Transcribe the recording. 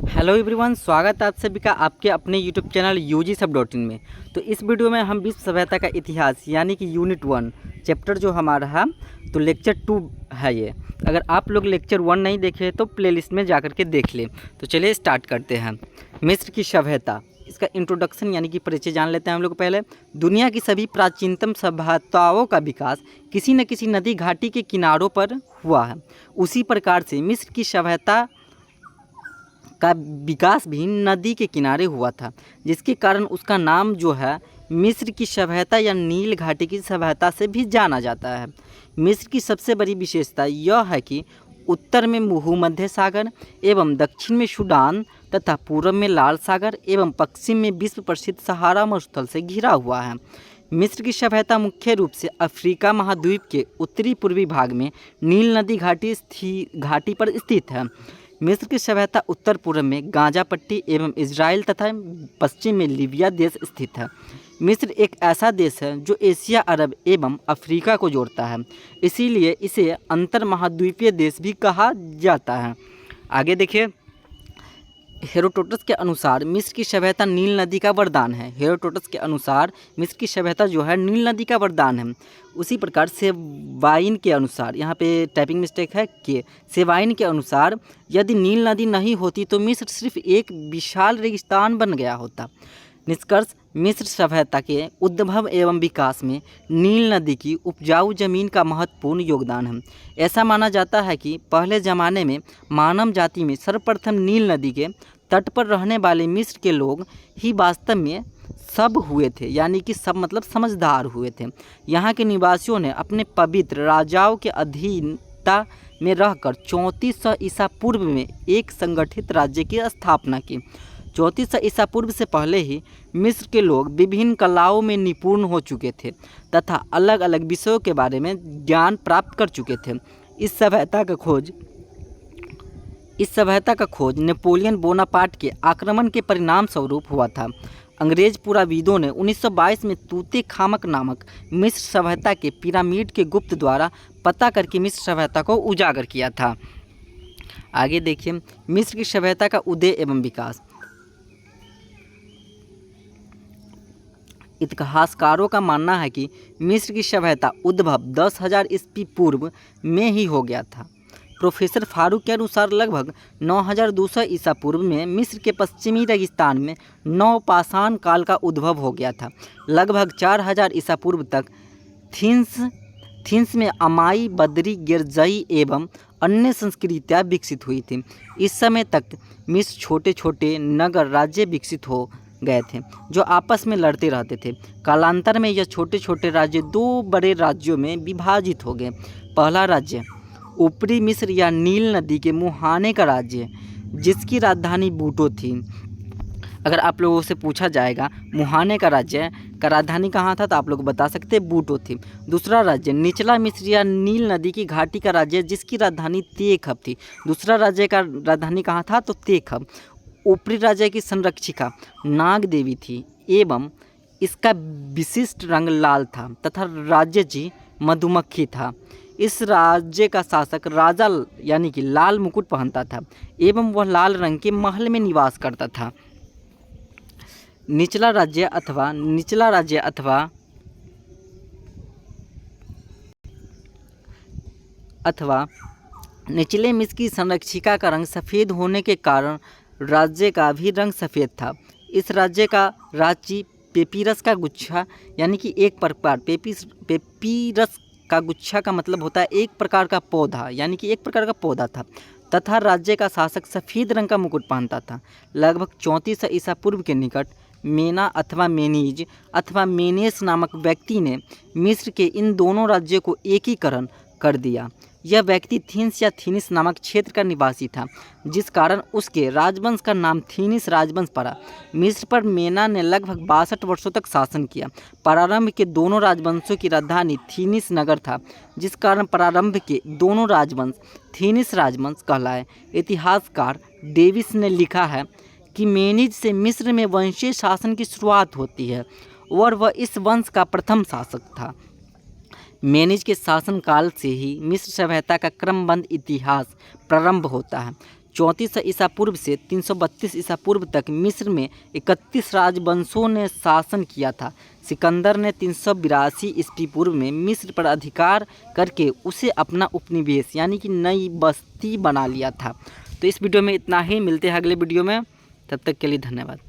Hello everyone, स्वागत है आप सभी का आपके अपने यूट्यूब चैनल UG सब.in में। तो इस वीडियो में हम विश्व सभ्यता का इतिहास यानी कि यूनिट 1 चैप्टर जो हमारा है तो लेक्चर 2 है ये। अगर आप लोग लेक्चर 1 नहीं देखे तो प्लेलिस्ट में जाकर के देख लें। तो चलिए स्टार्ट करते हैं। मिस्र की सभ्यता, इसका इंट्रोडक्शन यानी कि परिचय जान लेते हैं हम लोग। पहले दुनिया की सभी प्राचीनतम सभ्यताओं का विकास किसी न किसी नदी घाटी के किनारों पर हुआ है। उसी प्रकार से मिस्र की सभ्यता का विकास भी नदी के किनारे हुआ था, जिसके कारण उसका नाम जो है मिस्र की सभ्यता या नील घाटी की सभ्यता से भी जाना जाता है। मिस्र की सबसे बड़ी विशेषता यह है कि उत्तर में भूमध्य सागर एवं दक्षिण में सूडान तथा पूर्व में लाल सागर एवं पश्चिम में विश्व प्रसिद्ध सहारा मरुस्थल से घिरा हुआ है। मिस्र की सभ्यता मुख्य रूप से अफ्रीका महाद्वीप के उत्तरी पूर्वी भाग में नील नदी घाटी पर स्थित है। मिस्र की सभ्यता उत्तर पूर्व में गाजा पट्टी एवं इजराइल तथा पश्चिम में लीबिया देश स्थित है। मिस्र एक ऐसा देश है जो एशिया, अरब एवं अफ्रीका को जोड़ता है, इसीलिए इसे अंतर महाद्वीपीय देश भी कहा जाता है। आगे देखिए, हेरोडोटस के अनुसार मिस्र की सभ्यता नील नदी का वरदान है। हेरोडोटस के अनुसार मिस्र की सभ्यता जो है नील नदी का वरदान है। उसी प्रकार सेवाइन के अनुसार, यहाँ पे टाइपिंग मिस्टेक है कि सेवाइन के अनुसार यदि नील नदी नहीं होती तो मिस्र सिर्फ एक विशाल रेगिस्तान बन गया होता। निष्कर्ष, मिस्र सभ्यता के उद्भव एवं विकास में नील नदी की उपजाऊ जमीन का महत्वपूर्ण योगदान है। ऐसा माना जाता है कि पहले ज़माने में मानव जाति में सर्वप्रथम नील नदी के तट पर रहने वाले मिस्र के लोग ही वास्तव में सब हुए थे, यानी कि सब मतलब समझदार हुए थे। यहाँ के निवासियों ने अपने पवित्र राजाओं के अधीनता में रहकर 3400 ईसा पूर्व में एक संगठित राज्य की स्थापना की। 3400 ईसा पूर्व से पहले ही मिस्र के लोग विभिन्न कलाओं में निपुण हो चुके थे तथा अलग अलग विषयों के बारे में ज्ञान प्राप्त कर चुके थे। इस सभ्यता का खोज नेपोलियन बोनापार्ट के आक्रमण के परिणाम स्वरूप हुआ था। अंग्रेज पुराविदों ने 1922 में तूते खामक नामक मिस्र सभ्यता के पिरामिड के गुप्त द्वारा पता करके मिस्र सभ्यता को उजागर किया था। आगे देखिए, मिस्र की सभ्यता का उदय एवं विकास। इतिहासकारों का मानना है कि मिस्र की सभ्यता उद्भव 10,000 ईस्वी पूर्व में ही हो गया था। प्रोफेसर फारूक के अनुसार लगभग 9,200 ईसा पूर्व में मिस्र के पश्चिमी रेगिस्तान में नवपाषाण काल का उद्भव हो गया था। लगभग 4,000 ईसा पूर्व तक थिंस में अमाई, बदरी, गिरजई एवं अन्य संस्कृतियाँ विकसित हुई थी। इस समय तक मिस्र छोटे छोटे नगर राज्य विकसित हो गए थे जो आपस में लड़ते रहते थे। कालांतर में यह छोटे छोटे राज्य 2 बड़े राज्यों में विभाजित हो गए। पहला राज्य ऊपरी मिस्र या नील नदी के मुहाने का राज्य, जिसकी राजधानी बूटो थी। अगर आप लोगों से पूछा जाएगा मुहाने का राज्य का राजधानी कहाँ था तो आप लोग बता सकते बूटो थी। दूसरा राज्य निचला मिस्र या नील नदी की घाटी का राज्य, जिसकी राजधानी तेखब थी। दूसरा राज्य का राजधानी कहाँ था तो तेखब। ऊपरी राज्य की संरक्षिका नाग देवी थी एवं इसका विशिष्ट रंग लाल था तथा राज्य जी मधुमक्खी था। इस राज्य का शासक राजा यानी कि लाल मुकुट पहनता था एवं वह लाल रंग के महल में निवास करता था। निचला राज्य अथवा निचले मिस्र की संरक्षिका का रंग सफ़ेद होने के कारण राज्य का भी रंग सफ़ेद था। इस राज्य का रांची पेपीरस का गुच्छा यानी कि एक प्रकार पेपीरस का गुच्छा का मतलब होता है एक प्रकार का पौधा, यानी कि एक प्रकार का पौधा था तथा राज्य का शासक सफ़ेद रंग का मुकुट पहनता था। लगभग 3400 ईसा पूर्व के निकट मेना अथवा मेनीज अथवा मेनेस नामक व्यक्ति ने मिस्र के इन दोनों राज्यों को एकीकरण कर दिया। यह व्यक्ति थिंस या थीनिस नामक क्षेत्र का निवासी था, जिस कारण उसके राजवंश का नाम थीनिस राजवंश पड़ा। मिस्र पर मेना ने लगभग 62 वर्षों तक शासन किया। प्रारंभ के दोनों राजवंशों की राजधानी थीनिस नगर था, जिस कारण प्रारंभ के दोनों राजवंश थीनिस राजवंश कहलाए। इतिहासकार डेविस ने लिखा है कि मेनिज से मिस्र में वंशीय शासन की शुरुआत होती है और वह इस वंश का प्रथम शासक था। मेनिज के शासनकाल से ही मिस्र सभ्यता का क्रमबद्ध इतिहास प्रारंभ होता है। 34 ईसा पूर्व से 332 ईसा पूर्व तक मिस्र में 31 राजवंशों ने शासन किया था। सिकंदर ने 382 ईस्वी पूर्व में मिस्र पर अधिकार करके उसे अपना उपनिवेश यानी कि नई बस्ती बना लिया था। तो इस वीडियो में इतना ही, मिलते हैं अगले वीडियो में, तब तक के लिए धन्यवाद।